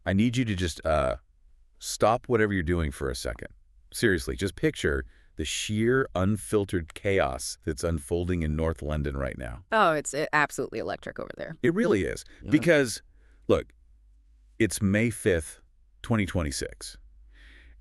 I need you to just stop whatever you're doing for a second. Seriously, just picture the sheer, unfiltered chaos that's unfolding in North London right now. Oh, it's absolutely electric over there. It really is. Yeah. Because, look, it's May 5th, 2026.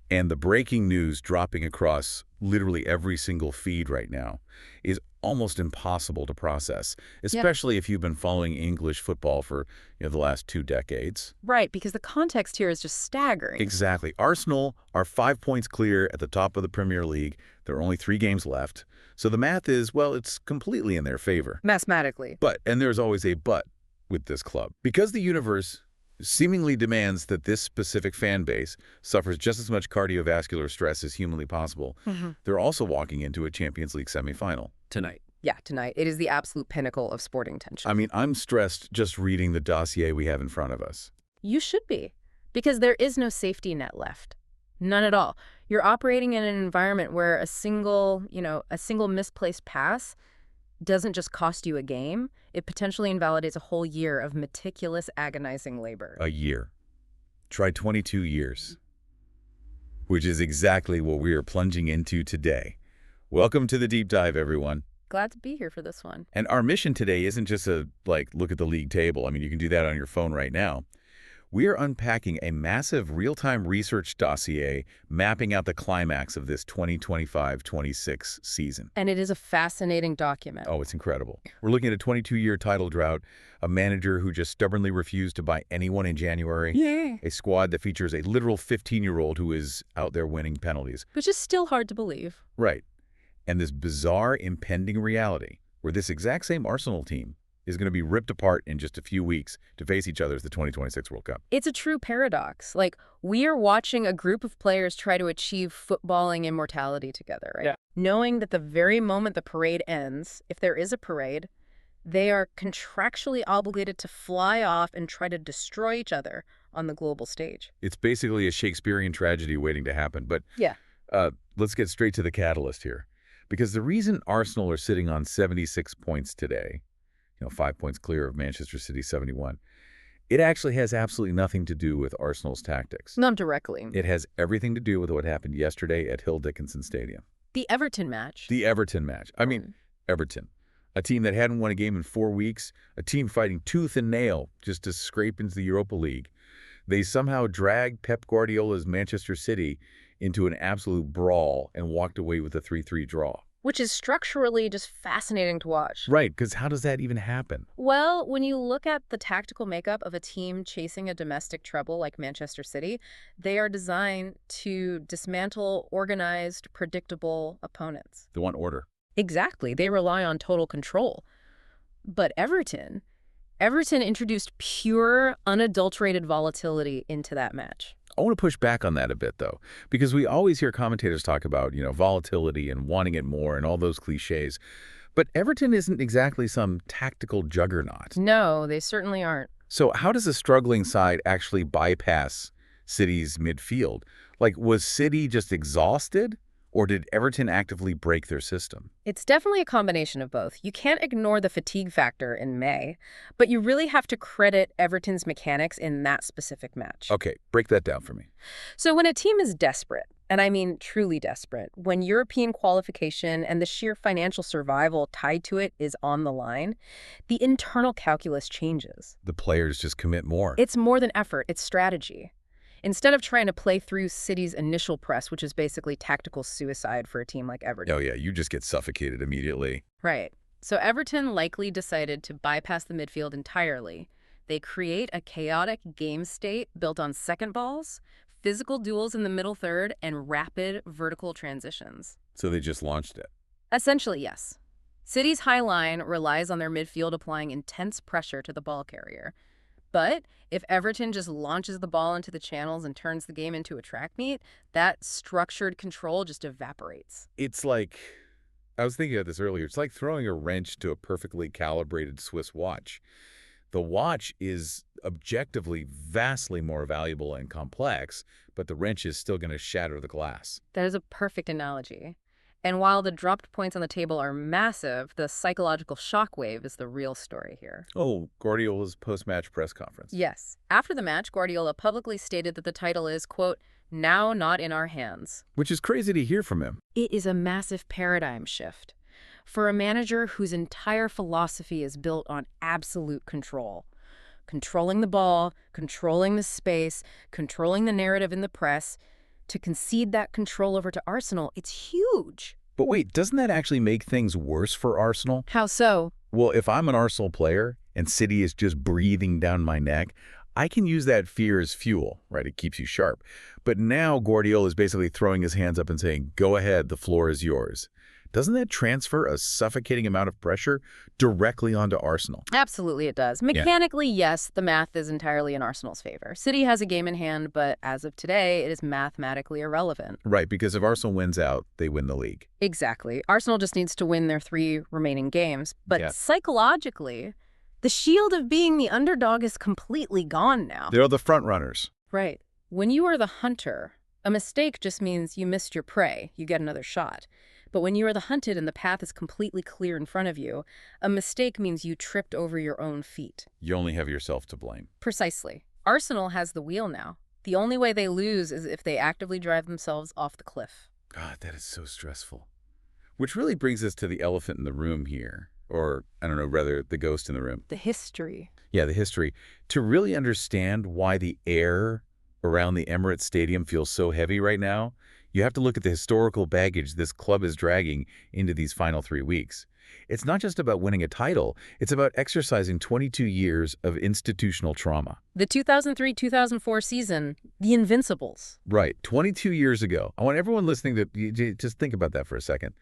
And the breaking news dropping across literally every single feed right now is almost impossible to process, especially if you've been following English football for the last 2 decades. Right, because the context here is just staggering. Exactly. Arsenal are 5 points clear at the top of the Premier League. There are only 3 games left. So the math is, well, it's completely in their favor. Mathematically. But, and there's always a but with this club. Because the universe seemingly demands that this specific fan base suffers just as much cardiovascular stress as humanly possible, they're also walking into a Champions League semifinal. Tonight. Yeah, tonight. It is the absolute pinnacle of sporting tension. I mean, I'm stressed just reading the dossier we have in front of us. You should be, because there is no safety net left. None at all. You're operating in an environment where a single misplaced pass doesn't just cost you a game, it potentially invalidates a whole year of meticulous, agonizing labor. A year. Try 22 years. Which is exactly what we are plunging into today. Welcome to the deep dive, everyone. Glad to be here for this one. And our mission today isn't just look at the league table. I mean, you can do that on your phone right now. We are unpacking a massive real-time research dossier mapping out the climax of this 2025-26 season. And it is a fascinating document. Oh, it's incredible. We're looking at a 22-year title drought, a manager who just stubbornly refused to buy anyone in January, a squad that features a literal 15-year-old who is out there winning penalties. Which is still hard to believe. Right. And this bizarre impending reality where this exact same Arsenal team is going to be ripped apart in just a few weeks to face each other as the 2026 World Cup. It's a true paradox. Like, we are watching a group of players try to achieve footballing immortality together, right? Yeah. Knowing that the very moment the parade ends, if there is a parade, they are contractually obligated to fly off and try to destroy each other on the global stage. It's basically a Shakespearean tragedy waiting to happen. But let's get straight to the catalyst here. Because the reason Arsenal are sitting on 76 points today, 5 points clear of Manchester City 71, it actually has absolutely nothing to do with Arsenal's tactics. Not directly. It has everything to do with what happened yesterday at Hill Dickinson Stadium. The Everton match. The Everton match. I mean, Everton, a team that hadn't won a game in 4 weeks, a team fighting tooth and nail just to scrape into the Europa League. They somehow dragged Pep Guardiola's Manchester City into an absolute brawl and walked away with a 3-3 draw. Which is structurally just fascinating to watch. Right, because how does that even happen? Well, when you look at the tactical makeup of a team chasing a domestic treble like Manchester City, they are designed to dismantle organized, predictable opponents. They want order. Exactly. They rely on total control. But Everton introduced pure, unadulterated volatility into that match. I want to push back on that a bit, though, because we always hear commentators talk about, volatility and wanting it more and all those cliches. But Everton isn't exactly some tactical juggernaut. No, they certainly aren't. So how does a struggling side actually bypass City's midfield? Like, was City just exhausted? Or did Everton actively break their system? It's definitely a combination of both. You can't ignore the fatigue factor in May, but you really have to credit Everton's mechanics in that specific match. Okay, break that down for me. So when a team is desperate, and I mean truly desperate, when European qualification and the sheer financial survival tied to it is on the line, the internal calculus changes. The players just commit more. It's more than effort, it's strategy. Instead of trying to play through City's initial press, which is basically tactical suicide for a team like Everton. Oh, yeah, you just get suffocated immediately. Right. So Everton likely decided to bypass the midfield entirely. They create a chaotic game state built on second balls, physical duels in the middle third, and rapid vertical transitions. So they just launched it. Essentially, yes. City's high line relies on their midfield applying intense pressure to the ball carrier. But if Everton just launches the ball into the channels and turns the game into a track meet, that structured control just evaporates. It's like, I was thinking of this earlier, it's like throwing a wrench to a perfectly calibrated Swiss watch. The watch is objectively vastly more valuable and complex, but the wrench is still going to shatter the glass. That is a perfect analogy. And while the dropped points on the table are massive, the psychological shockwave is the real story here. Oh, Guardiola's post-match press conference. Yes. After the match, Guardiola publicly stated that the title is, quote, now not in our hands. Which is crazy to hear from him. It is a massive paradigm shift. For a manager whose entire philosophy is built on absolute control. Controlling the ball, controlling the space, controlling the narrative in the press. To concede that control over to Arsenal, it's huge. But wait, doesn't that actually make things worse for Arsenal? How so? Well, if I'm an Arsenal player and City is just breathing down my neck, I can use that fear as fuel, right? It keeps you sharp. But now Guardiola is basically throwing his hands up and saying, go ahead, the floor is yours. Doesn't that transfer a suffocating amount of pressure directly onto Arsenal? Absolutely it does. Mechanically, yes, the math is entirely in Arsenal's favor. City has a game in hand, but as of today, it is mathematically irrelevant. Right, because if Arsenal wins out, they win the league. Exactly. Arsenal just needs to win their 3 remaining games. But Yeah. Psychologically, the shield of being the underdog is completely gone now. They're the front runners. Right. When you are the hunter, a mistake just means you missed your prey. You get another shot. But when you are the hunted and the path is completely clear in front of you, a mistake means you tripped over your own feet. You only have yourself to blame. Precisely. Arsenal has the wheel now. The only way they lose is if they actively drive themselves off the cliff. God, that is so stressful. Which really brings us to the elephant in the room here. Or, I don't know, rather the ghost in the room. The history. Yeah, the history. To really understand why the air around the Emirates Stadium feels so heavy right now, you have to look at the historical baggage this club is dragging into these final 3 weeks. It's not just about winning a title, it's about exercising 22 years of institutional trauma. The 2003-2004 season, the Invincibles. Right, 22 years ago. I want everyone listening to just think about that for a second.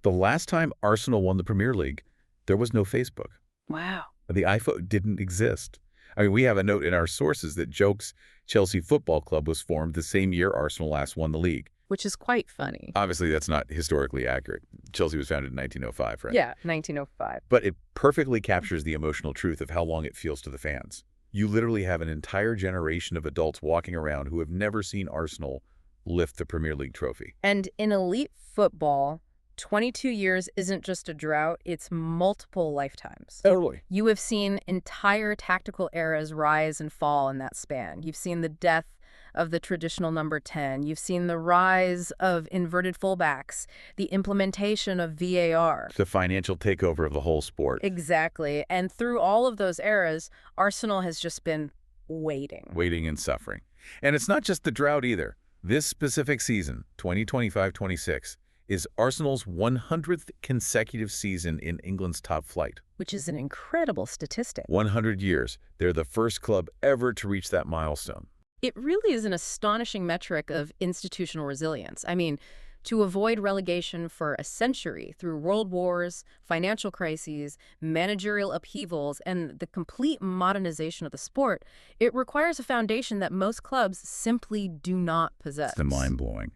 The last time Arsenal won the Premier League, there was no Facebook. Wow. The iPhone didn't exist. I mean, we have a note in our sources that Jokas Chelsea Football Club was formed the same year Arsenal last won the league. Which is quite funny. Obviously, that's not historically accurate. Chelsea was founded in 1905, right? Yeah, 1905. But it perfectly captures the emotional truth of how long it feels to the fans. You literally have an entire generation of adults walking around who have never seen Arsenal lift the Premier League trophy. And in elite football, 22 years isn't just a drought, it's multiple lifetimes. Totally. You have seen entire tactical eras rise and fall in that span. You've seen the death of the traditional number 10. You've seen the rise of inverted fullbacks, the implementation of VAR. The financial takeover of the whole sport. Exactly. And through all of those eras, Arsenal has just been waiting. Waiting and suffering. And it's not just the drought either. This specific season, 2025-26, is Arsenal's 100th consecutive season in England's top flight. Which is an incredible statistic. 100 years. They're the first club ever to reach that milestone. It really is an astonishing metric of institutional resilience. I mean, to avoid relegation for a century through world wars, financial crises, managerial upheavals, and the complete modernization of the sport, it requires a foundation that most clubs simply do not possess. It's mind-blowing.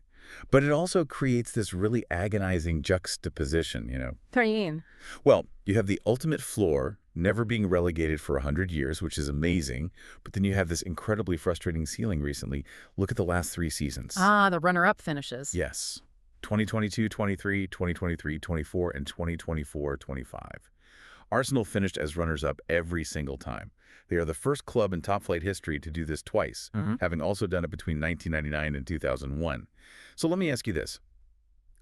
But it also creates this really agonizing juxtaposition, you know. What do you mean? Well, you have the ultimate floor, never being relegated for 100 years, which is amazing. But then you have this incredibly frustrating ceiling recently. Look at the last 3 seasons. Ah, the runner-up finishes. Yes. 2022-23, 2023-24, and 2024-25. Arsenal finished as runners-up every single time. They are the first club in top-flight history to do this twice, having also done it between 1999 and 2001. So let me ask you this.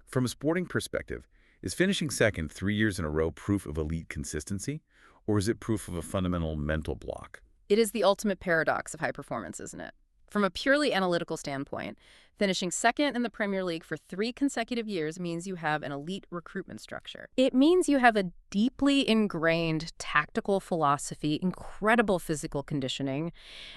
From a sporting perspective, is finishing second 3 years in a row proof of elite consistency, or is it proof of a fundamental mental block? It is the ultimate paradox of high performance, isn't it? From a purely analytical standpoint, finishing second in the Premier League for 3 consecutive years means you have an elite recruitment structure. It means you have a deeply ingrained tactical philosophy, incredible physical conditioning,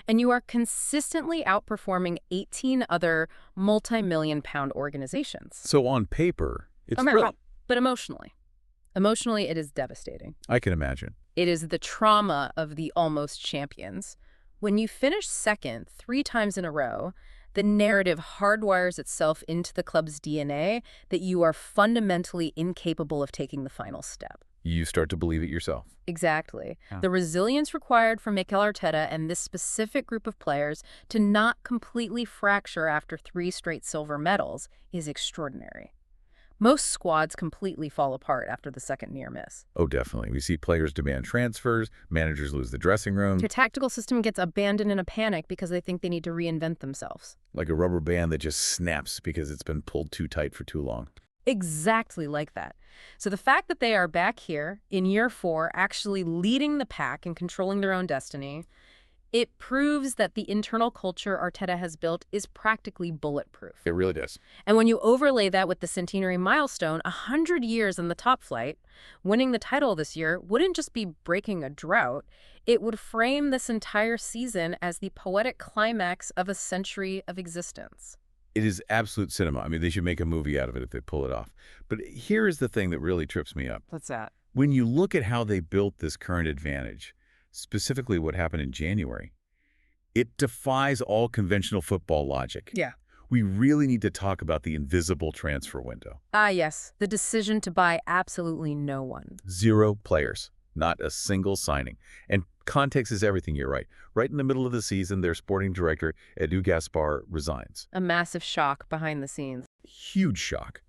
and you are consistently outperforming 18 other multi-million-pound organizations. So on paper, it's brilliant. But emotionally, it is devastating. I can imagine. It is the trauma of the almost champions. When you finish second 3 times in a row, the narrative hardwires itself into the club's DNA that you are fundamentally incapable of taking the final step. You start to believe it yourself. Exactly. Yeah. The resilience required from Mikel Arteta and this specific group of players to not completely fracture after 3 straight silver medals is extraordinary. Most squads completely fall apart after the second near miss. Oh, definitely. We see players demand transfers, managers lose the dressing room. Their tactical system gets abandoned in a panic because they think they need to reinvent themselves. Like a rubber band that just snaps because it's been pulled too tight for too long. Exactly like that. So the fact that they are back here in year 4, actually leading the pack and controlling their own destiny, it proves that the internal culture Arteta has built is practically bulletproof. It really does. And when you overlay that with the centenary milestone, 100 years in the top flight, winning the title this year wouldn't just be breaking a drought, it would frame this entire season as the poetic climax of a century of existence. It is absolute cinema. I mean, they should make a movie out of it if they pull it off. But here is the thing that really trips me up. What's that? When you look at how they built this current advantage, specifically what happened in January, it defies all conventional football logic. Yeah. We really need to talk about the invisible transfer window. Ah, yes. The decision to buy absolutely no one. 0 players, not a single signing. And context is everything, you're right. Right in the middle of the season, their sporting director, Edu Gaspar, resigns. A massive shock behind the scenes. Huge shock.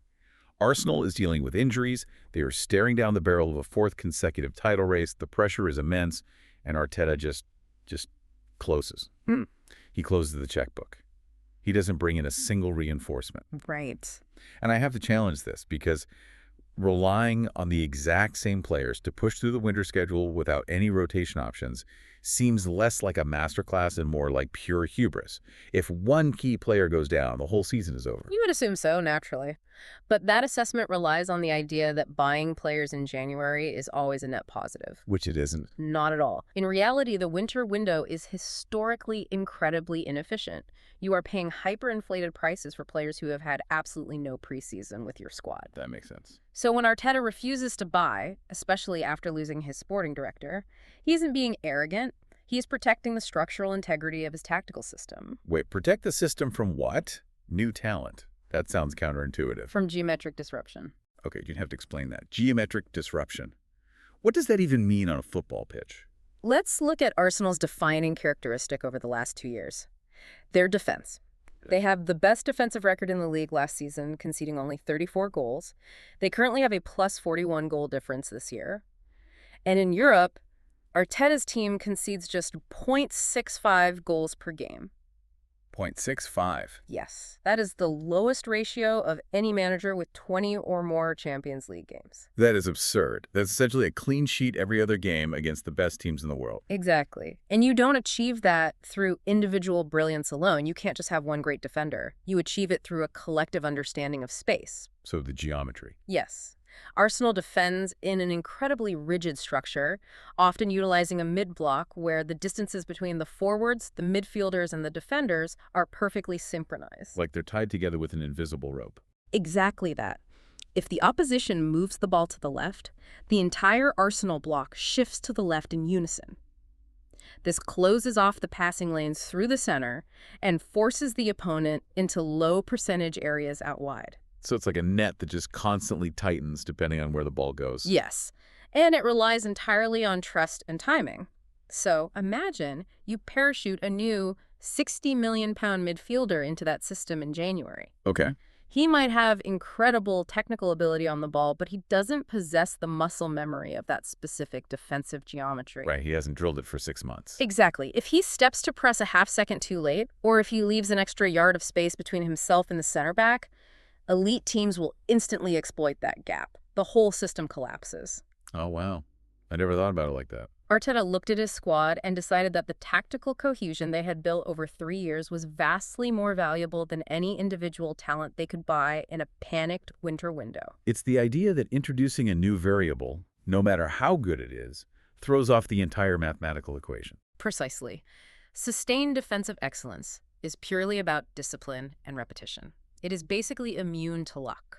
Arsenal is dealing with injuries. They are staring down the barrel of a 4th consecutive title race. The pressure is immense, and Arteta just closes. He closes the checkbook. He doesn't bring in a single reinforcement. Right. And I have to challenge this because relying on the exact same players to push through the winter schedule without any rotation options seems less like a masterclass and more like pure hubris. If one key player goes down, the whole season is over. You would assume so, naturally. But that assessment relies on the idea that buying players in January is always a net positive. Which it isn't. Not at all. In reality, the winter window is historically incredibly inefficient. You are paying hyperinflated prices for players who have had absolutely no preseason with your squad. That makes sense. So when Arteta refuses to buy, especially after losing his sporting director, he isn't being arrogant. He is protecting the structural integrity of his tactical system. Wait, protect the system from what? New talent. That sounds counterintuitive. From geometric disruption. Okay, you'd have to explain that. Geometric disruption. What does that even mean on a football pitch? Let's look at Arsenal's defining characteristic over the last 2 years. Their defense. They have the best defensive record in the league last season, conceding only 34 goals. They currently have a plus 41 goal difference this year. And in Europe, Arteta's team concedes just 0.65 goals per game. 0.65. Yes, that is the lowest ratio of any manager with 20 or more Champions League games. That is absurd. That's essentially a clean sheet every other game against the best teams in the world. Exactly. And you don't achieve that through individual brilliance alone. You can't just have one great defender. You achieve it through a collective understanding of space. So the geometry. Yes. Arsenal defends in an incredibly rigid structure, often utilizing a mid-block where the distances between the forwards, the midfielders, and the defenders are perfectly synchronized. Like they're tied together with an invisible rope. Exactly that. If the opposition moves the ball to the left, the entire Arsenal block shifts to the left in unison. This closes off the passing lanes through the center and forces the opponent into low percentage areas out wide. So it's like a net that just constantly tightens depending on where the ball goes. Yes, and it relies entirely on trust and timing. So imagine you parachute a new £60 million midfielder into that system in January. Okay. He might have incredible technical ability on the ball, but he doesn't possess the muscle memory of that specific defensive geometry. Right, he hasn't drilled it for 6 months. Exactly. If he steps to press a half second too late, or if he leaves an extra yard of space between himself and the center back, elite teams will instantly exploit that gap. The whole system collapses. Oh, wow. I never thought about it like that. Arteta looked at his squad and decided that the tactical cohesion they had built over 3 years was vastly more valuable than any individual talent they could buy in a panicked winter window. It's the idea that introducing a new variable, no matter how good it is, throws off the entire mathematical equation. Precisely. Sustained defensive excellence is purely about discipline and repetition. It is basically immune to luck.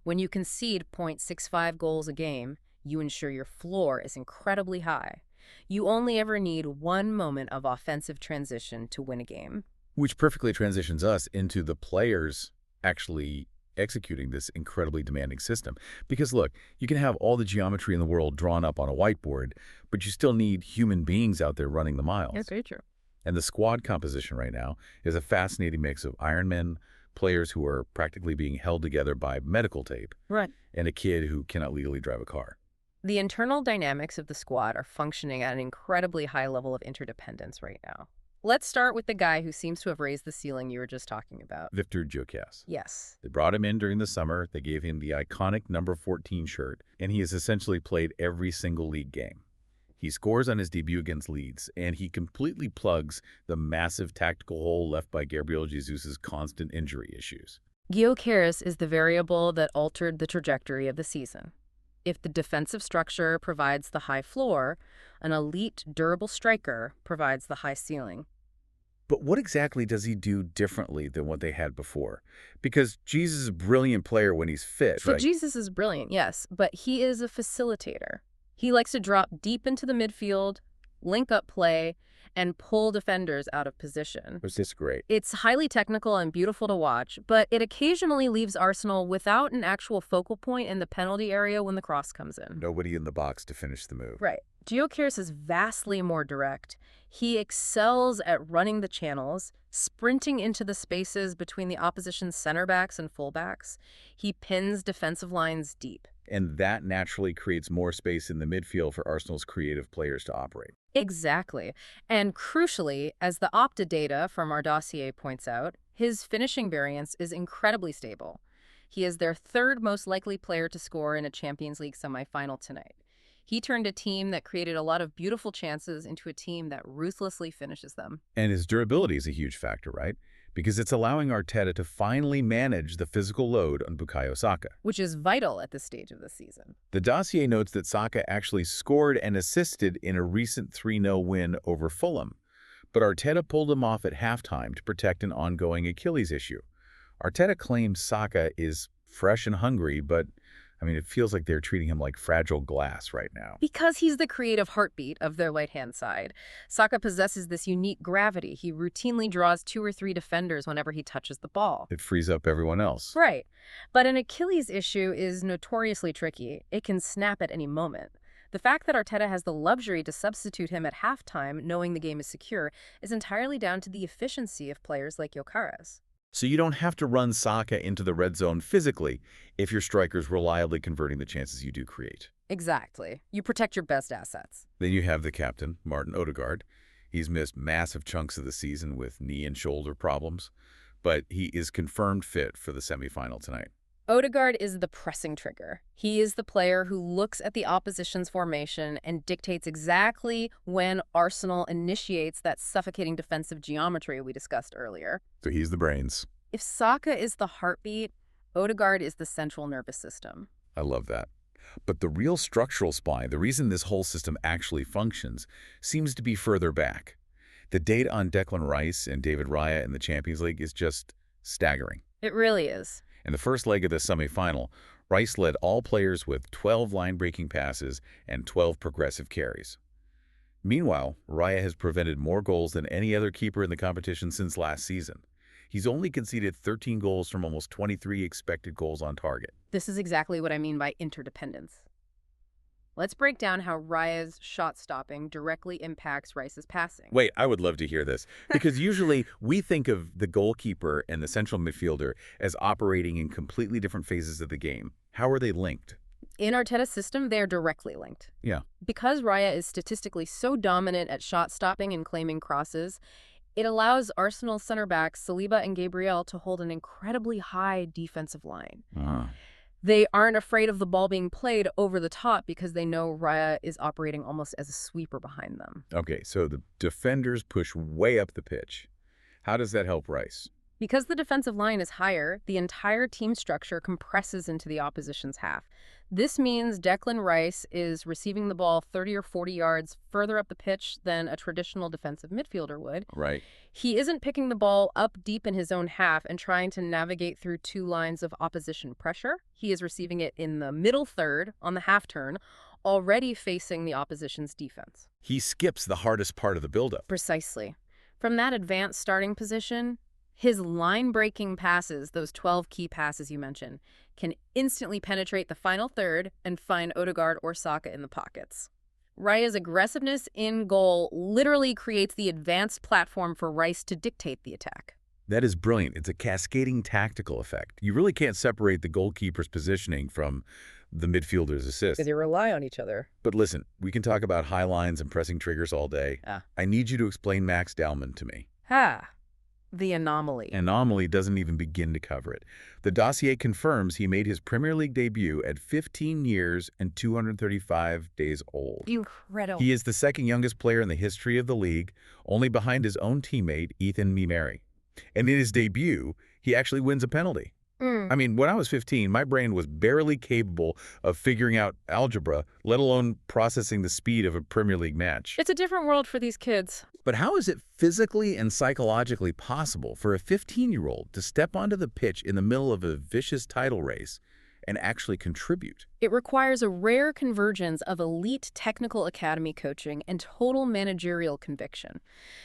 When you concede 0.65 goals a game, you ensure your floor is incredibly high. You only ever need one moment of offensive transition to win a game. Which perfectly transitions us into the players actually executing this incredibly demanding system. Because look, you can have all the geometry in the world drawn up on a whiteboard, but you still need human beings out there running the miles. That's very true. And the squad composition right now is a fascinating mix of Ironmen, players who are practically being held together by medical tape, Right. and a kid who cannot legally drive a car. The internal dynamics of the squad are functioning at an incredibly high level of interdependence right now. Let's start with the guy who seems to have raised the ceiling you were just talking about. Victor Jokas. Yes. They brought him in during the summer, they gave him the iconic number 14 shirt, and he has essentially played every single league game. He scores on his debut against Leeds, and he completely plugs the massive tactical hole left by Gabriel Jesus' constant injury issues. Jokas is the variable that altered the trajectory of the season. If the defensive structure provides the high floor, an elite, durable striker provides the high ceiling. But what exactly does he do differently than what they had before? Because Jesus is a brilliant player when he's fit, right? Jesus is brilliant, yes, but he is a facilitator. He likes to drop deep into the midfield, link up play, and pull defenders out of position. Was this great? It's highly technical and beautiful to watch, but it occasionally leaves Arsenal without an actual focal point in the penalty area when the cross comes in. Nobody in the box to finish the move. Right. Jokas is vastly more direct. He excels at running the channels, sprinting into the spaces between the opposition's center backs and fullbacks. He pins defensive lines deep. And that naturally creates more space in the midfield for Arsenal's creative players to operate. Exactly. And crucially, as the Opta data from our dossier points out, his finishing variance is incredibly stable. He is their third most likely player to score in a Champions League semifinal tonight. He turned a team that created a lot of beautiful chances into a team that ruthlessly finishes them. And his durability is a huge factor, right? Because it's allowing Arteta to finally manage the physical load on Bukayo Saka. Which is vital at this stage of the season. The dossier notes that Saka actually scored and assisted in a recent 3-0 win over Fulham, but Arteta pulled him off at halftime to protect an ongoing Achilles issue. Arteta claims Saka is fresh and hungry, but it feels like they're treating him like fragile glass right now. Because he's the creative heartbeat of their right-hand side. Saka possesses this unique gravity. He routinely draws 2 or 3 defenders whenever he touches the ball. It frees up everyone else. Right. But an Achilles issue is notoriously tricky. It can snap at any moment. The fact that Arteta has the luxury to substitute him at halftime, knowing the game is secure, is entirely down to the efficiency of players like Jokas. So you don't have to run Saka into the red zone physically if your striker's reliably converting the chances you do create. Exactly. You protect your best assets. Then you have the captain, Martin Odegaard. He's missed massive chunks of the season with knee and shoulder problems, but he is confirmed fit for the semifinal tonight. Odegaard is the pressing trigger. He is the player who looks at the opposition's formation and dictates exactly when Arsenal initiates that suffocating defensive geometry we discussed earlier. So he's the brains. If Saka is the heartbeat, Odegaard is the central nervous system. I love that. But the real structural spine, the reason this whole system actually functions, seems to be further back. The data on Declan Rice and David Raya in the Champions League is just staggering. It really is. In the first leg of the semifinal, Rice led all players with 12 line-breaking passes and 12 progressive carries. Meanwhile, Raya has prevented more goals than any other keeper in the competition since last season. He's only conceded 13 goals from almost 23 expected goals on target. This is exactly what I mean by interdependence. Let's break down how Raya's shot stopping directly impacts Rice's passing. Wait, I would love to hear this, because usually we think of the goalkeeper and the central midfielder as operating in completely different phases of the game. How are they linked? In Arteta's system, they're directly linked. Yeah. Because Raya is statistically so dominant at shot stopping and claiming crosses, it allows Arsenal center backs Saliba and Gabriel to hold an incredibly high defensive line. They aren't afraid of the ball being played over the top because they know Raya is operating almost as a sweeper behind them. Okay, so the defenders push way up the pitch. How does that help Rice? Because the defensive line is higher, the entire team structure compresses into the opposition's half. This means Declan Rice is receiving the ball 30 or 40 yards further up the pitch than a traditional defensive midfielder would. Right. He isn't picking the ball up deep in his own half and trying to navigate through 2 lines of opposition pressure. He is receiving it in the middle third on the half turn, already facing the opposition's defense. He skips the hardest part of the buildup. Precisely. From that advanced starting position, his line-breaking passes, those 12 key passes you mentioned, can instantly penetrate the final third and find Odegaard or Saka in the pockets. Raya's aggressiveness in goal literally creates the advanced platform for Rice to dictate the attack. That is brilliant. It's a cascading tactical effect. You really can't separate the goalkeeper's positioning from the midfielder's assist. Because you rely on each other. But listen, we can talk about high lines and pressing triggers all day. I need you to explain Max Delman to me. The anomaly. Anomaly doesn't even begin to cover it. The dossier confirms he made his Premier League debut at 15 years and 235 days old. Incredible. He is the second youngest player in the history of the league, only behind his own teammate, Ethan Mimeri. And in his debut, he actually wins a penalty. I mean, when I was 15, my brain was barely capable of figuring out algebra, let alone processing the speed of a Premier League match. It's a different world for these kids. But how is it physically and psychologically possible for a 15-year-old to step onto the pitch in the middle of a vicious title race and actually contribute? It requires a rare convergence of elite technical academy coaching and total managerial conviction.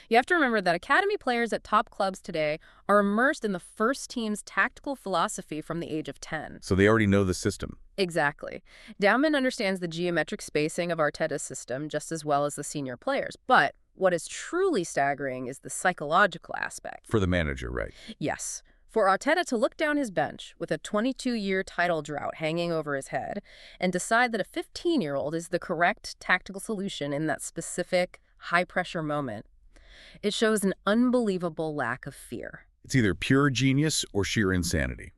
You have to remember that academy players at top clubs today are immersed in the first team's tactical philosophy from the age of 10. So they already know the system. Exactly. Delman understands the geometric spacing of Arteta's system just as well as the senior players. But what is truly staggering is the psychological aspect. For the manager, right? Yes. For Arteta to look down his bench with a 22-year title drought hanging over his head and decide that a 15-year-old is the correct tactical solution in that specific high-pressure moment, it shows an unbelievable lack of fear. It's either pure genius or sheer insanity.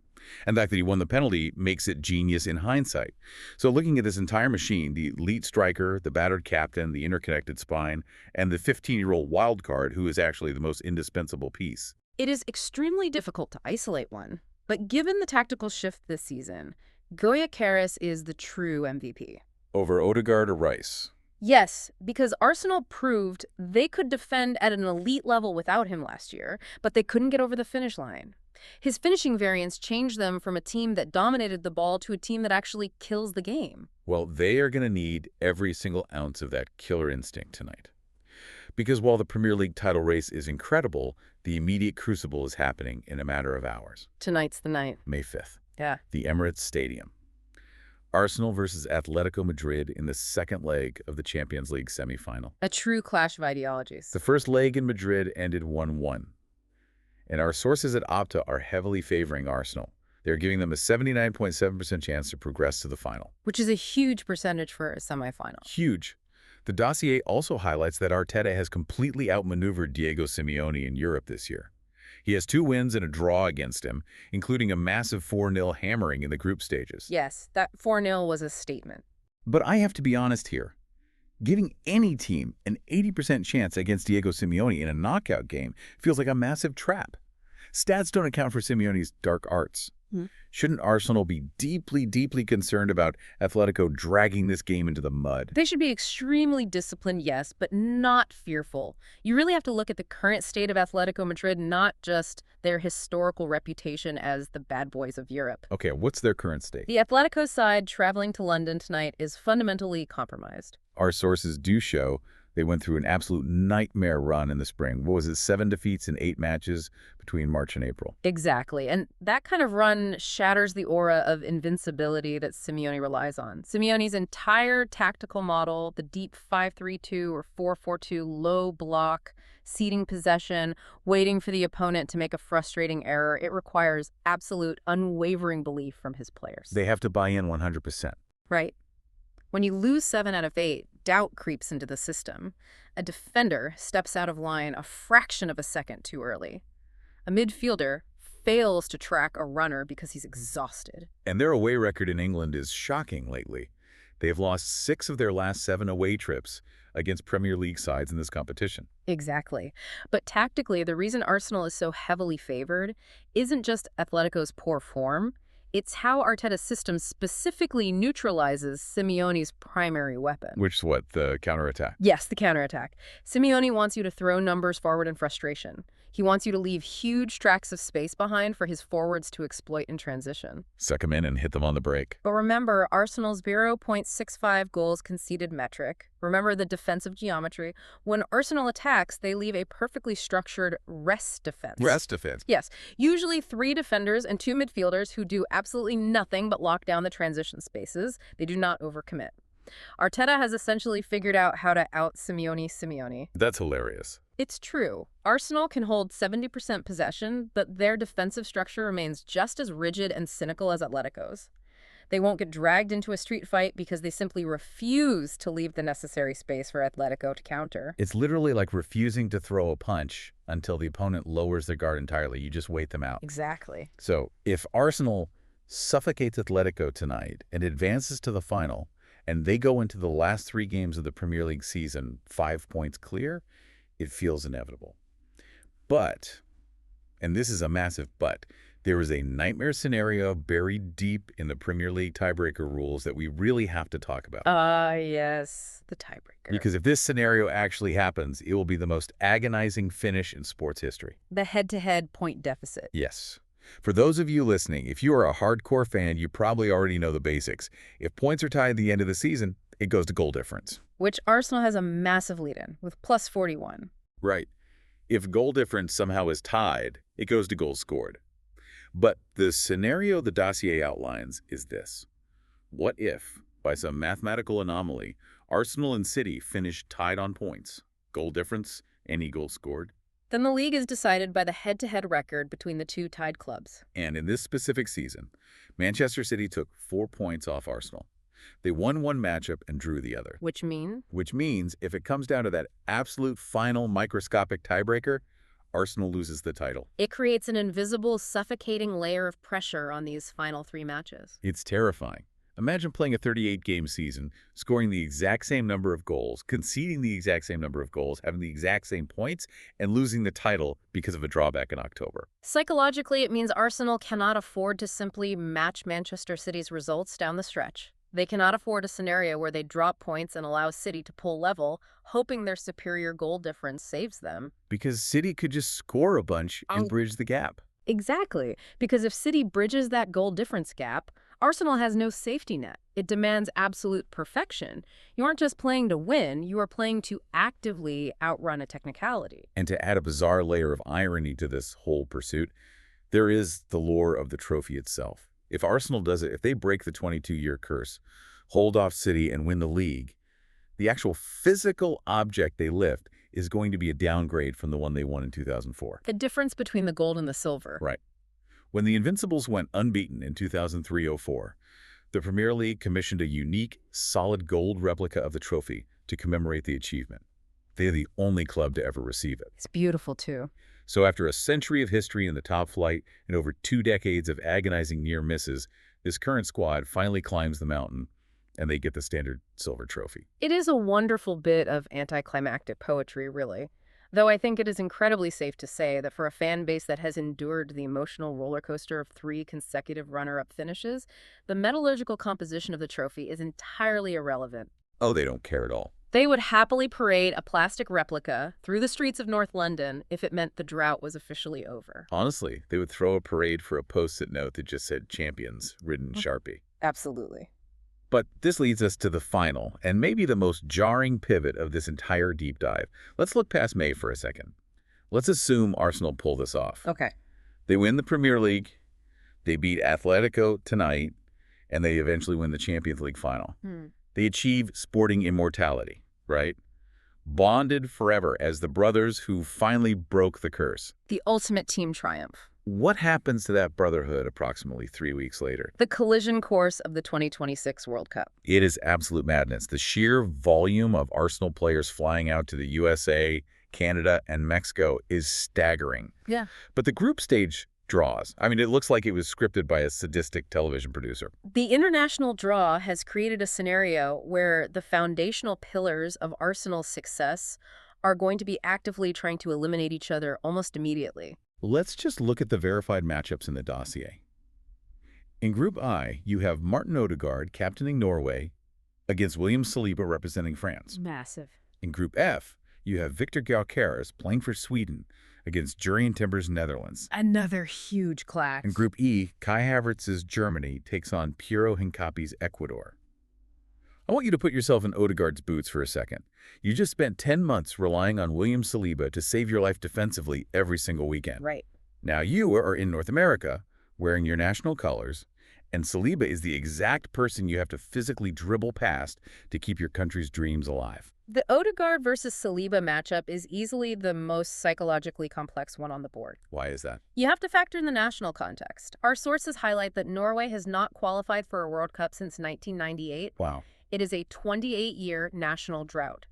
And the fact that he won the penalty makes it genius in hindsight. So looking at this entire machine, the elite striker, the battered captain, the interconnected spine, and the 15-year-old wild card who is actually the most indispensable piece. It is extremely difficult to isolate one, but given the tactical shift this season, Jokas is the true MVP. Over Odegaard or Rice? Yes, because Arsenal proved they could defend at an elite level without him last year, but they couldn't get over the finish line. His finishing variance changed them from a team that dominated the ball to a team that actually kills the game. Well, they are going to need every single ounce of that killer instinct tonight. Because while the Premier League title race is incredible, the immediate crucible is happening in a matter of hours. Tonight's the night. May 5th. Yeah. The Emirates Stadium. Arsenal versus Atletico Madrid in the second leg of the Champions League semifinal. A true clash of ideologies. The first leg in Madrid ended 1-1. And our sources at Opta are heavily favoring Arsenal. They're giving them a 79.7% chance to progress to the final. Which is a huge percentage for a semifinal. Huge. The dossier also highlights that Arteta has completely outmaneuvered Diego Simeone in Europe this year. He has 2 wins and a draw against him, including a massive 4-0 hammering in the group stages. Yes, that 4-0 was a statement. But I have to be honest here. Giving any team an 80% chance against Diego Simeone in a knockout game feels like a massive trap. Stats don't account for Simeone's dark arts. Shouldn't Arsenal be deeply, deeply concerned about Atletico dragging this game into the mud? They should be extremely disciplined, yes, but not fearful. You really have to look at the current state of Atletico Madrid, not just their historical reputation as the bad boys of Europe. Okay, what's their current state? The Atletico side traveling to London tonight is fundamentally compromised. Our sources do show they went through an absolute nightmare run in the spring. What was it, 7 defeats in 8 matches between March and April? Exactly. And that kind of run shatters the aura of invincibility that Simeone relies on. Simeone's entire tactical model, the deep 5-3-2 or 4-4-2 low block, ceding possession, waiting for the opponent to make a frustrating error, it requires absolute unwavering belief from his players. They have to buy in 100%. Right. When you lose 7 out of 8, doubt creeps into the system. A defender steps out of line a fraction of a second too early. A midfielder fails to track a runner because he's exhausted. And their away record in England is shocking lately. They have lost 6 of their last 7 away trips against Premier League sides in this competition. Exactly. But tactically, the reason Arsenal is so heavily favored isn't just Atletico's poor form. It's how Arteta's system specifically neutralizes Simeone's primary weapon. Which is what, the counterattack? Yes, the counterattack. Simeone wants you to throw numbers forward in frustration. He wants you to leave huge tracts of space behind for his forwards to exploit in transition. Suck them in and hit them on the break. But remember Arsenal's 0.65 goals conceded metric. Remember the defensive geometry. When Arsenal attacks, they leave a perfectly structured rest defense. Rest defense? Yes. Usually 3 defenders and 2 midfielders who do absolutely nothing but lock down the transition spaces. They do not overcommit. Arteta has essentially figured out how to out-Simeone. That's hilarious. It's true. Arsenal can hold 70% possession, but their defensive structure remains just as rigid and cynical as Atletico's. They won't get dragged into a street fight because they simply refuse to leave the necessary space for Atletico to counter. It's literally like refusing to throw a punch until the opponent lowers their guard entirely. You just wait them out. Exactly. So if Arsenal suffocates Atletico tonight and advances to the final, and they go into the last 3 games of the Premier League season 5 points clear, it feels inevitable. But, and this is a massive but, there is a nightmare scenario buried deep in the Premier League tiebreaker rules that we really have to talk about. Yes, the tiebreaker. Because if this scenario actually happens, it will be the most agonizing finish in sports history. The head-to-head point deficit. Yes. For those of you listening, if you are a hardcore fan, you probably already know the basics. If points are tied at the end of the season, it goes to goal difference. Which Arsenal has a massive lead in, with plus 41. Right. If goal difference somehow is tied, it goes to goals scored. But the scenario the dossier outlines is this. What if, by some mathematical anomaly, Arsenal and City finish tied on points, goal difference, any goal scored? Then the league is decided by the head-to-head record between the two tied clubs. And in this specific season, Manchester City took 4 points off Arsenal. They won one matchup and drew the other. Which means if it comes down to that absolute final microscopic tiebreaker, Arsenal loses the title. it creates an invisible, suffocating layer of pressure on these final 3 matches. It's terrifying. Imagine playing a 38-game season, scoring the exact same number of goals, conceding the exact same number of goals, having the exact same points, and losing the title because of a drawback in October. Psychologically, it means Arsenal cannot afford to simply match Manchester City's results down the stretch. They cannot afford a scenario where they drop points and allow City to pull level, hoping their superior goal difference saves them. Because City could just score a bunch and bridge the gap. Exactly, because if City bridges that goal difference gap, Arsenal has no safety net. It demands absolute perfection. You aren't just playing to win, you are playing to actively outrun a technicality. And to add a bizarre layer of irony to this whole pursuit, there is the lore of the trophy itself. If Arsenal does it, if they break the 22-year curse, hold off City and win the league, the actual physical object they lift is going to be a downgrade from the one they won in 2004. The difference between the gold and the silver. Right. When the Invincibles went unbeaten in 2003-04, the Premier League commissioned a unique, solid gold replica of the trophy to commemorate the achievement. They are the only club to ever receive it. It's beautiful, too. So after a century of history in the top flight and over 2 decades of agonizing near misses, this current squad finally climbs the mountain and they get the standard silver trophy. It is a wonderful bit of anticlimactic poetry, really. Though I think it is incredibly safe to say that for a fan base that has endured the emotional roller coaster of 3 consecutive runner-up finishes, the metallurgical composition of the trophy is entirely irrelevant. Oh, they don't care at all. They would happily parade a plastic replica through the streets of North London if it meant the drought was officially over. Honestly, they would throw a parade for a post-it note that just said champions written in Sharpie. Absolutely. But this leads us to the final, and maybe the most jarring pivot of this entire deep dive. Let's look past May for a second. Let's assume Arsenal pull this off. Okay. They win the Premier League, they beat Atletico tonight, and they eventually win the Champions League final. They achieve sporting immortality, right? Bonded forever as the brothers who finally broke the curse. The ultimate team triumph. What happens to that brotherhood approximately 3 weeks later? The collision course of the 2026 World Cup. It is absolute madness. The sheer volume of Arsenal players flying out to the USA, Canada, and Mexico is staggering. Yeah. But the group stage draws. I mean, it looks like it was scripted by a sadistic television producer. The international draw has created a scenario where the foundational pillars of Arsenal's success are going to be actively trying to eliminate each other almost immediately. Let's just look at the verified matchups in the dossier. In Group I, you have Martin Odegaard captaining Norway against William Saliba representing France. Massive. In Group F, you have Victor Gyökeres playing for Sweden against Jurrien Timber's Netherlands. Another huge clash. In Group E, Kai Havertz's Germany takes on Piero Hincapi's Ecuador. I want you to put yourself in Odegaard's boots for a second. You just spent 10 months relying on William Saliba to save your life defensively every single weekend. Right. Now you are in North America, wearing your national colors, and Saliba is the exact person you have to physically dribble past to keep your country's dreams alive. The Odegaard versus Saliba matchup is easily the most psychologically complex one on the board. Why is that? You have to factor in the national context. Our sources highlight that Norway has not qualified for a World Cup since 1998. Wow. It is a 28-year national drought.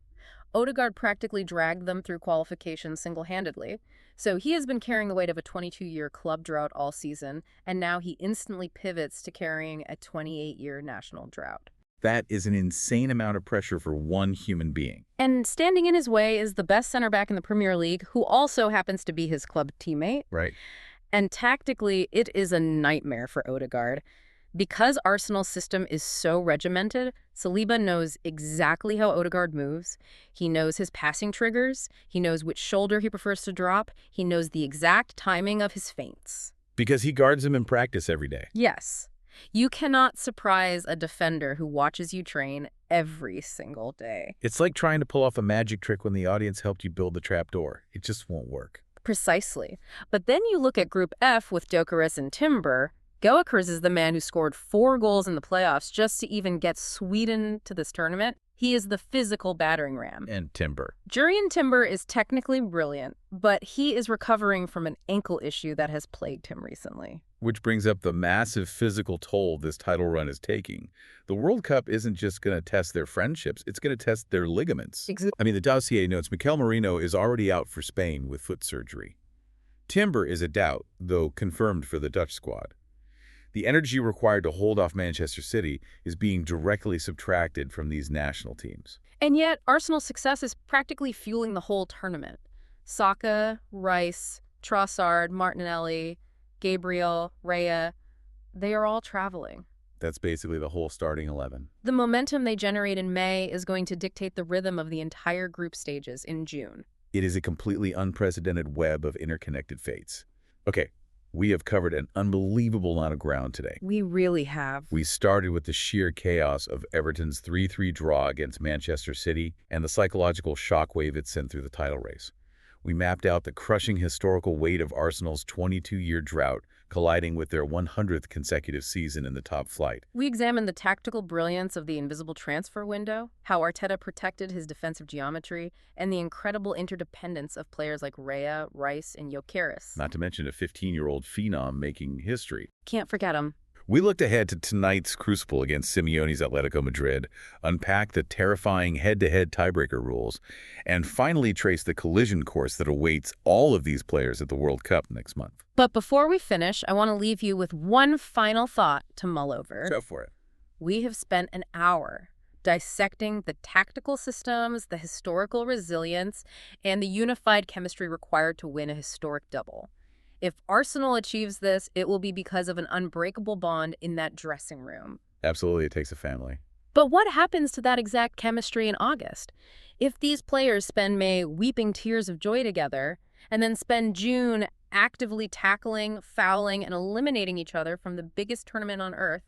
Odegaard practically dragged them through qualification single-handedly, so he has been carrying the weight of a 22-year club drought all season, and now he instantly pivots to carrying a 28-year national drought. That is an insane amount of pressure for one human being. And standing in his way is the best center back in the Premier League, who also happens to be his club teammate. Right. And tactically, it is a nightmare for Odegaard. Because Arsenal's system is so regimented, Saliba knows exactly how Odegaard moves. He knows his passing triggers. He knows which shoulder he prefers to drop. He knows the exact timing of his feints. Because he guards him in practice every day. Yes. You cannot surprise a defender who watches you train every single day. It's like trying to pull off a magic trick when the audience helped you build the trapdoor. It just won't work. Precisely. But then you look at Group F with Jokas and Timber. Jokas is the man who scored 4 goals in the playoffs just to even get Sweden to this tournament. He is the physical battering ram. And Timber. Jurriën Timber is technically brilliant, but he is recovering from an ankle issue that has plagued him recently. Which brings up the massive physical toll this title run is taking. The World Cup isn't just going to test their friendships, it's going to test their ligaments. I mean, the dossier notes Mikel Merino is already out for Spain with foot surgery. Timber is a doubt, though confirmed for the Dutch squad. The energy required to hold off Manchester City is being directly subtracted from these national teams. And yet, Arsenal's success is practically fueling the whole tournament. Saka, Rice, Trossard, Martinelli, Gabriel, Raya, they are all traveling. That's basically the whole starting 11. The momentum they generate in May is going to dictate the rhythm of the entire group stages in June. It is a completely unprecedented web of interconnected fates. Okay, we have covered an unbelievable amount of ground today. We really have. We started with the sheer chaos of Everton's 3-3 draw against Manchester City and the psychological shockwave it sent through the title race. We mapped out the crushing historical weight of Arsenal's 22-year drought colliding with their 100th consecutive season in the top flight. We examined the tactical brilliance of the invisible transfer window, how Arteta protected his defensive geometry, and the incredible interdependence of players like Raya, Rice, and Jokas. Not to mention a 15-year-old Phenom making history. Can't forget him. We looked ahead to tonight's crucible against Simeone's Atletico Madrid, unpacked the terrifying head-to-head tiebreaker rules, and finally traced the collision course that awaits all of these players at the World Cup next month. But before we finish, I want to leave you with one final thought to mull over. Go for it. We have spent an hour dissecting the tactical systems, the historical resilience, and the unified chemistry required to win a historic double. If Arsenal achieves this, it will be because of an unbreakable bond in that dressing room. Absolutely, it takes a family. But what happens to that exact chemistry in August? If these players spend May weeping tears of joy together, and then spend June actively tackling, fouling, and eliminating each other from the biggest tournament on earth,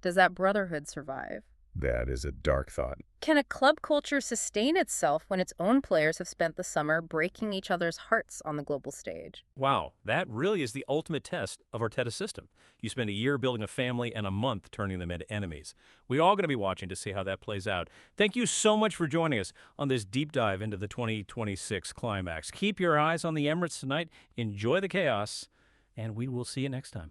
does that brotherhood survive? That is a dark thought. Can a club culture sustain itself when its own players have spent the summer breaking each other's hearts on the global stage? Wow, that really is the ultimate test of Arteta's system. You spend a year building a family and a month turning them into enemies. We're all going to be watching to see how that plays out. Thank you so much for joining us on this deep dive into the 2026 climax. Keep your eyes on the Emirates tonight. Enjoy the chaos, and we will see you next time.